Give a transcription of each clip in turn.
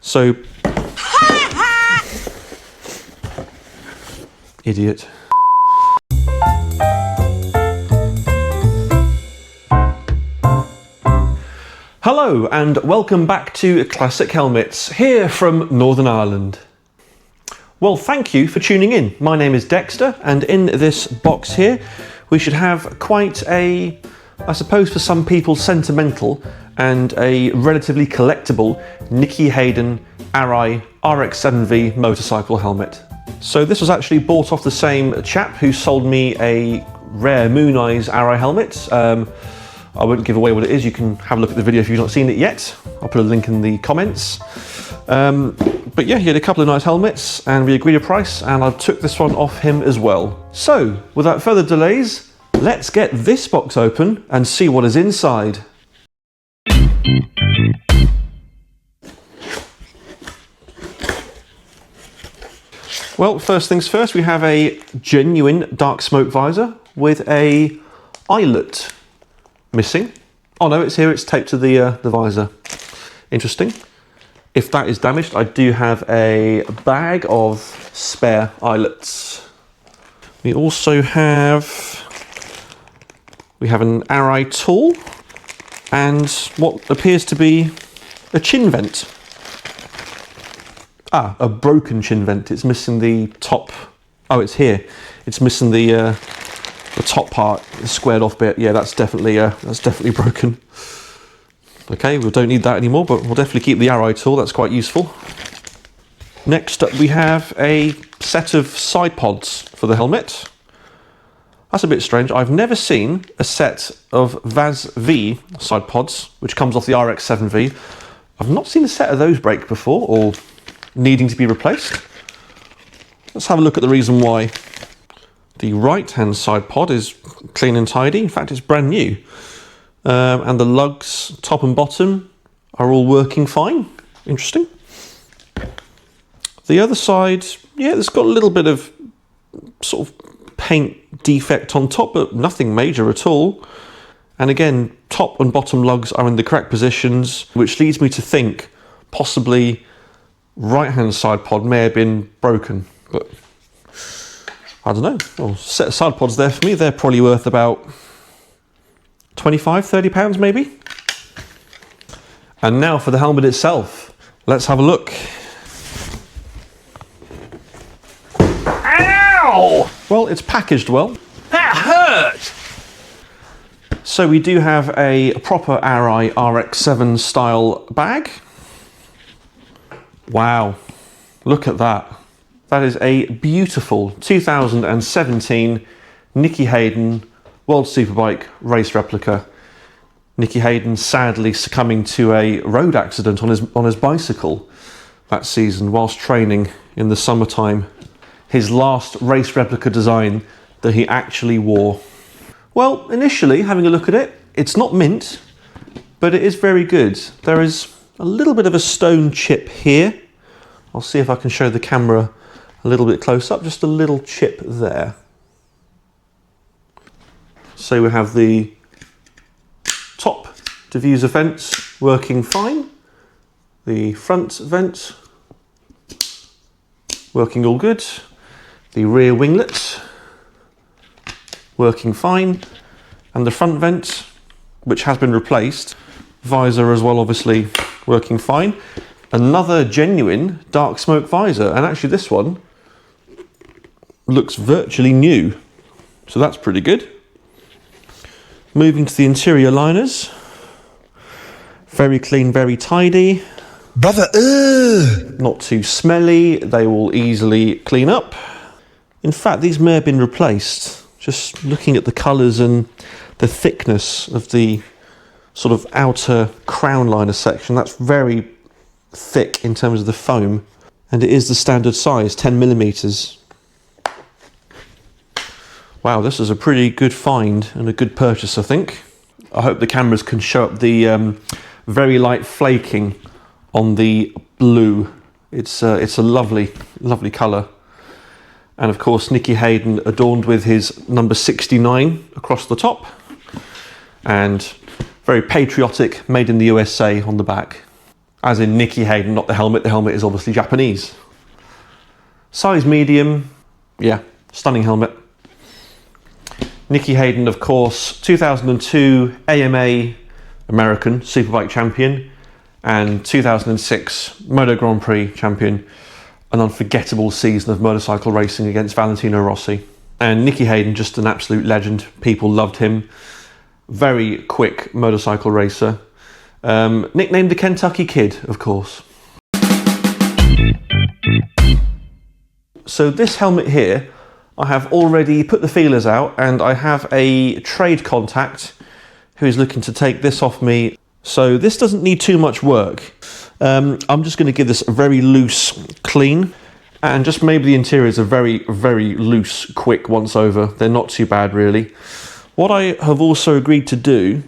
So, idiot. Hello and welcome back to Classic Helmets, here from Northern Ireland. Well, thank you for tuning in. My name is Dexter, and in this box here we should have quite a, I suppose for some people, sentimental and a relatively collectible Nicky Hayden Arai RX-7V motorcycle helmet. So this was actually bought off the same chap who sold me a rare Moon Eyes Arai helmet. I won't give away what it is. You can have a look at the video if you've not seen it yet. I'll put a link in the comments. But yeah, he had a couple of nice helmets and we agreed a price, and I took this one off him as well. So without further delays, let's get this box open and see what is inside. Well, first things first, we have a genuine dark smoke visor with a eyelet missing. Oh no, it's here, it's taped to the visor. Interesting. If that is damaged, I do have a bag of spare eyelets. We also have an Arai tool and what appears to be a chin vent. Ah, a broken chin vent. It's missing the top. Oh, it's here. It's missing the top part, the squared off bit. Yeah, that's definitely broken. Okay, we don't need that anymore, but we'll definitely keep the Arai tool. That's quite useful. Next up, we have a set of side pods for the helmet. That's a bit strange. I've never seen a set of VAS V side pods, which comes off the RX-7V. I've not seen a set of those break before, or needing to be replaced. Let's have a look at the reason why. The right-hand side pod is clean and tidy. In fact, it's brand new. And the lugs, top and bottom, are all working fine. Interesting. The other side, yeah, it's got a little bit of sort of paint defect on top, but nothing major at all. And again, top and bottom lugs are in the correct positions, which leads me to think possibly right-hand side pod may have been broken, but I don't know. Well, set of side pods there for me, they're probably worth about 25, 30 pounds maybe. And now for the helmet itself. Let's have a look. Ow! Well, it's packaged well. That hurt! So we do have a proper Arai RX-7 style bag. Wow, look at that. That is a beautiful 2017 Nicky Hayden World Superbike race replica. Nicky Hayden sadly succumbing to a road accident on his bicycle that season whilst training in the summertime. His last race replica design that he actually wore. Well, initially, having a look at it, it's not mint, but it is very good. There is a little bit of a stone chip here. I'll see if I can show the camera a little bit close up, just a little chip there. So we have the top diffuser vents working fine, the front vent working all good, the rear winglet working fine, and the front vent, which has been replaced, visor as well obviously working fine. Another genuine dark smoke visor, and actually this one looks virtually new, so that's pretty good. Moving to the interior liners, very clean, very tidy. Brother, Not too smelly, they will easily clean up. In fact, these may have been replaced. Just looking at the colours and the thickness of the sort of outer crown liner section, that's very thick in terms of the foam, and it is the standard size, 10mm. Wow, this is a pretty good find and a good purchase, I think. I hope the cameras can show up the very light flaking on the blue. It's a lovely, lovely colour. And of course, Nicky Hayden adorned with his number 69 across the top, and very patriotic, made in the USA on the back. As in Nicky Hayden, not the helmet. The helmet is obviously Japanese. Size medium, yeah, stunning helmet. Nicky Hayden, of course, 2002 AMA American Superbike champion and 2006 Moto Grand Prix champion. An unforgettable season of motorcycle racing against Valentino Rossi. And Nicky Hayden, just an absolute legend. People loved him. Very quick motorcycle racer. Nicknamed the Kentucky Kid, of course. So this helmet here, I have already put the feelers out, and I have a trade contact who is looking to take this off me. So this doesn't need too much work. I'm just going to give this a very loose clean, and just maybe the interiors are very, very loose, quick once over. They're not too bad really. What I have also agreed to do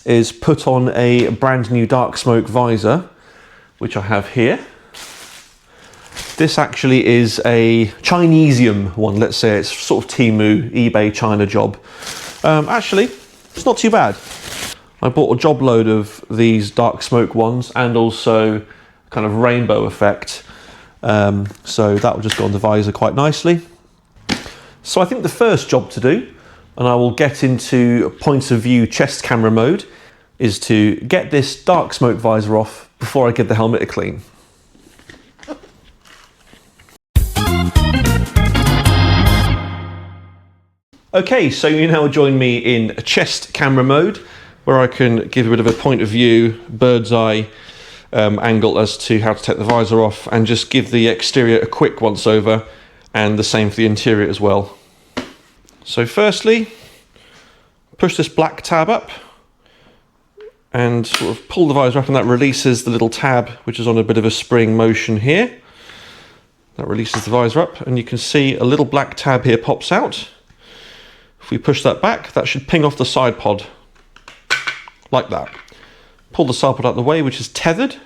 is put on a brand new dark smoke visor, which I have here. This actually is a Chinesium one, let's say. It's sort of Temu, eBay, China job. Actually, it's not too bad. I bought a job load of these dark smoke ones and also kind of rainbow effect. So that will just go on the visor quite nicely. So I think the first job to do, and I will get into point of view chest camera mode, is to get this dark smoke visor off before I give the helmet a clean. Okay, so you now join me in chest camera mode, where I can give a bit of a point of view, bird's eye angle as to how to take the visor off, and just give the exterior a quick once over, and the same for the interior as well. So firstly, push this black tab up and sort of pull the visor up, and that releases the little tab, which is on a bit of a spring motion here. That releases the visor up, and you can see a little black tab here pops out. If we push that back, that should ping off the side pod, like that. Pull the side pod out of the way, which is tethered,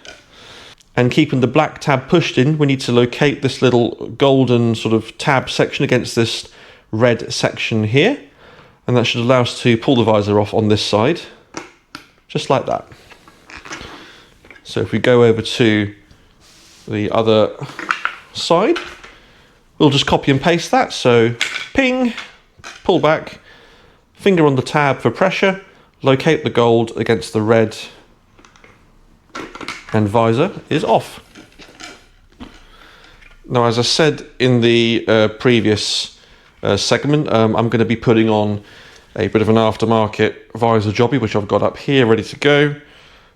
and keeping the black tab pushed in, we need to locate this little golden sort of tab section against this red section here, and that should allow us to pull the visor off on this side, just like that. So if we go over to the other side, we'll just copy and paste that. So ping, pull back, finger on the tab for pressure, locate the gold against the red, and visor is off. Now, as I said in the previous segment, I'm going to be putting on a bit of an aftermarket visor jobby, which I've got up here ready to go.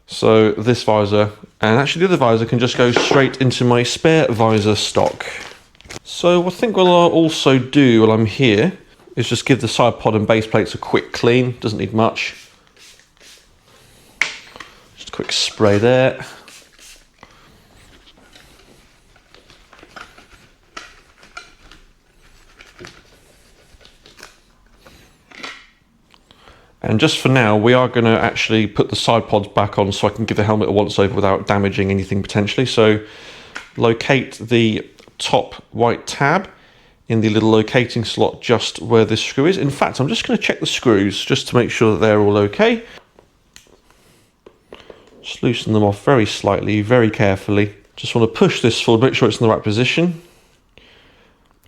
So this visor, and actually the other visor, can just go straight into my spare visor stock. So I think what I'll also do while I'm here is just give the side pod and base plates a quick clean. Doesn't need much. Just a quick spray there. And just for now, we are going to actually put the side pods back on so I can give the helmet a once over without damaging anything potentially. So locate the top white tab in the little locating slot just where this screw is. In fact, I'm just going to check the screws just to make sure that they're all okay. Just loosen them off very slightly, very carefully. Just want to push this forward, make sure it's in the right position.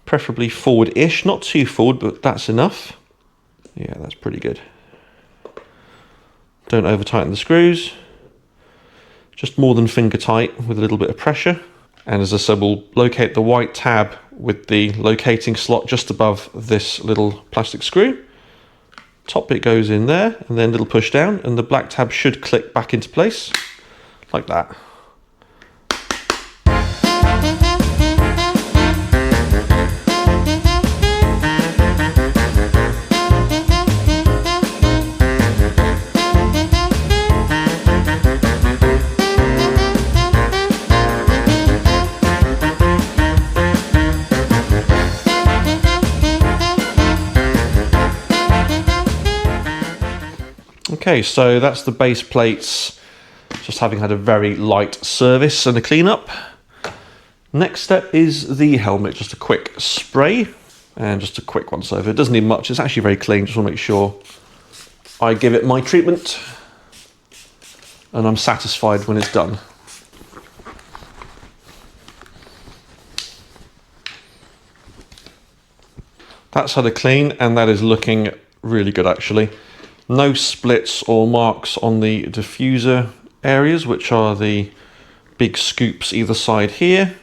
Preferably forward-ish, not too forward, but that's enough. Yeah, that's pretty good. Don't over tighten the screws. Just more than finger tight with a little bit of pressure. And as I said, we'll locate the white tab with the locating slot just above this little plastic screw. Top bit goes in there, and then a little push down, and the black tab should click back into place, like that. Okay, so that's the base plates, just having had a very light service and a cleanup. Next step is the helmet, just a quick spray and just a quick once over. It doesn't need much, it's actually very clean, just want to make sure I give it my treatment and I'm satisfied when it's done. That's had a clean, and that is looking really good actually. No splits or marks on the diffuser areas, which are the big scoops either side here.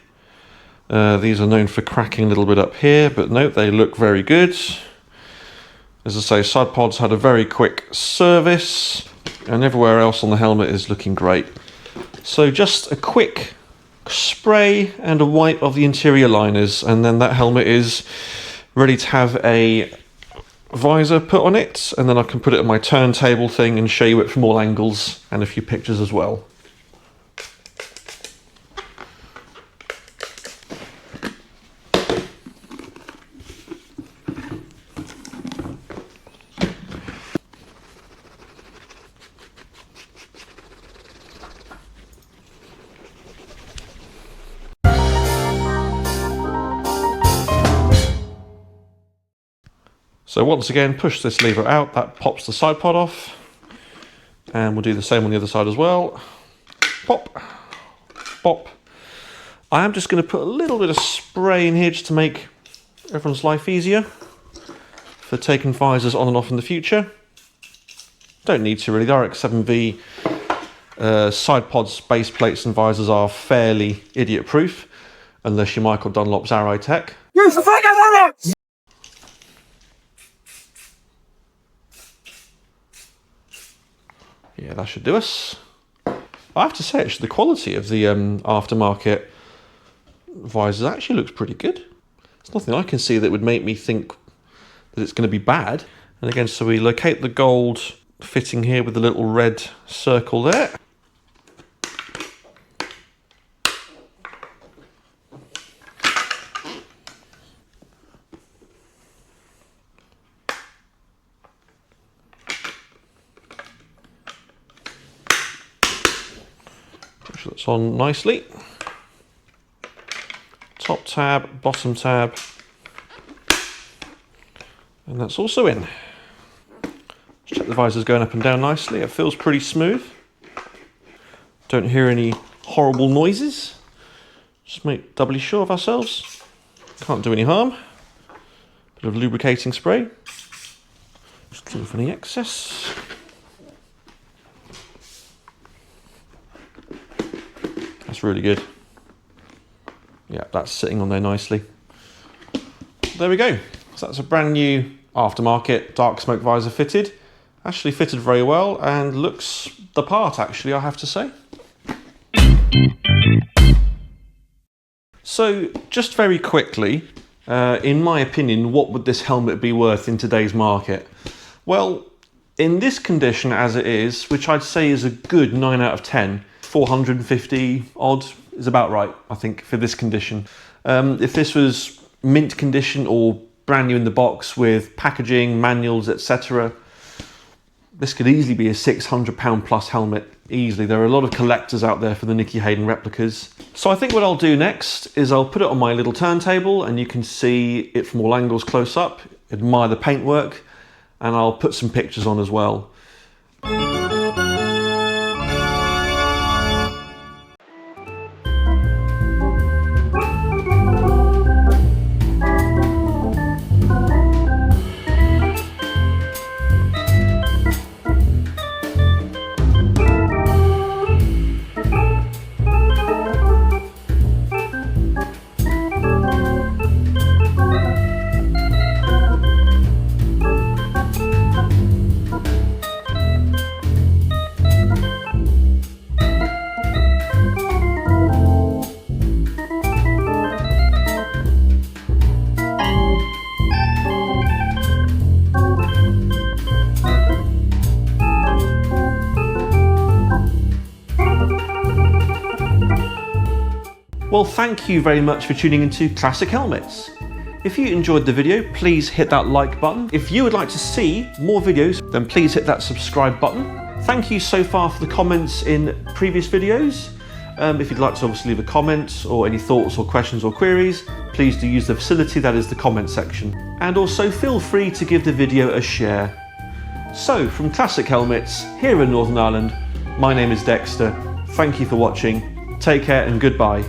These are known for cracking a little bit up here, but no, they look very good. As I say, side pods had a very quick service, and everywhere else on the helmet is looking great. So just a quick spray and a wipe of the interior liners, and then that helmet is ready to have a visor put on it, and then I can put it on my turntable thing and show you it from all angles and a few pictures as well. So once again, push this lever out, that pops the side pod off, and we'll do the same on the other side as well. Pop, pop. I am just going to put a little bit of spray in here just to make everyone's life easier for taking visors on and off in the future. Don't need to really. The RX-7V side pods, base plates and visors are fairly idiot proof, unless you're Michael Dunlop's Arai tech. Yeah, that should do us. I have to say, actually, the quality of the aftermarket visors actually looks pretty good. There's nothing I can see that would make me think that it's going to be bad. And again, so we locate the gold fitting here with the little red circle there. That's on nicely. Top tab, bottom tab, and that's also in. Just check the visor's going up and down nicely. It feels pretty smooth. Don't hear any horrible noises. Just make doubly sure of ourselves. Can't do any harm. Bit of lubricating spray. Just clean off any excess. That's really good. Yeah, that's sitting on there nicely. There we go. So that's a brand new aftermarket dark smoke visor fitted. Actually fitted very well and looks the part, actually, I have to say. So just very quickly, in my opinion, what would this helmet be worth in today's market? Well, in this condition as it is, which I'd say is a good 9 out of 10, 450 odd is about right, I think, for this condition. If this was mint condition or brand new in the box with packaging, manuals, etc., this could easily be a £600 plus helmet, easily. There are a lot of collectors out there for the Nicky Hayden replicas. So I think what I'll do next is I'll put it on my little turntable and you can see it from all angles close up, admire the paintwork, and I'll put some pictures on as well. Well, thank you very much for tuning into Classic Helmets. If you enjoyed the video, please hit that like button. If you would like to see more videos, then please hit that subscribe button. Thank you so far for the comments in previous videos. If you'd like to obviously leave a comment or any thoughts or questions or queries, please do use the facility that is the comment section. And also feel free to give the video a share. So, from Classic Helmets, here in Northern Ireland, my name is Dexter. Thank you for watching. Take care and goodbye.